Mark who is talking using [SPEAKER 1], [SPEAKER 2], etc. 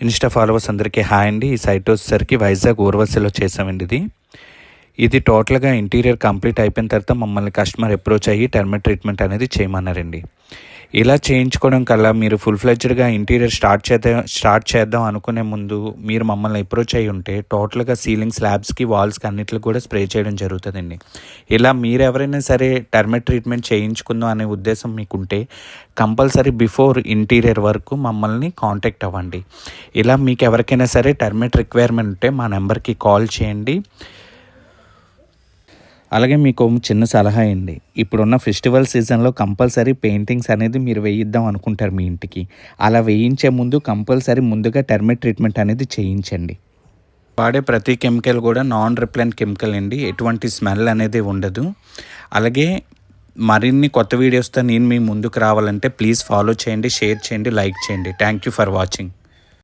[SPEAKER 1] Insta followers అందరికీ hi అండి. ఈ సైట్ వచ్చేసరికి వైజాగ్ ఊర్వశిలో చేసామండి. ఇది టోటల్గా ఇంటీరియర్ కంప్లీట్ అయిపోయిన తర్వాత మమ్మల్ని కస్టమర్ అప్రోచ్ అయ్యి టర్మేట్ ట్రీట్మెంట్ అనేది చేయమన్నారండి. ఇలా చేయించుకోవడం కల్లా మీరు ఫుల్ ఫ్లెడ్జ్డ్గా ఇంటీరియర్ స్టార్ట్ చేద్దాం అనుకునే ముందు మీరు మమ్మల్ని అప్రోచ్ అయ్యి ఉంటే టోటల్గా సీలింగ్ స్లాబ్స్కి వాల్స్కి అన్నిటికి కూడా స్ప్రే చేయడం జరుగుతుందండి. ఇలా మీరు ఎవరైనా సరే టర్మేట్ ట్రీట్మెంట్ చేయించుకుందాం అనే ఉద్దేశం మీకుంటే కంపల్సరీ బిఫోర్ ఇంటీరియర్ వరకు మమ్మల్ని కాంటాక్ట్ అవ్వండి. ఇలా మీకు ఎవరికైనా సరే టర్మేట్ రిక్వైర్మెంట్ ఉంటే మా నెంబర్కి కాల్ చేయండి. అలాగే మీకు చిన్న సలహా అండి, ఇప్పుడున్న ఫెస్టివల్ సీజన్లో కంపల్సరీ పెయింటింగ్స్ అనేది మీరు వేయిద్దాం అనుకుంటారు మీ ఇంటికి. అలా వేయించే ముందు కంపల్సరీ ముందుగా టర్మేట్ ట్రీట్మెంట్ అనేది చేయించండి. వాడే ప్రతి కెమికల్ కూడా నాన్ రిప్లెంట్ కెమికల్ అండి, ఎటువంటి స్మెల్ అనేది ఉండదు. అలాగే మరిన్ని కొత్త వీడియోస్తో నేను మీ ముందుకు రావాలంటే ప్లీజ్ ఫాలో చేయండి, షేర్ చేయండి, లైక్ చేయండి. Thank you for watching.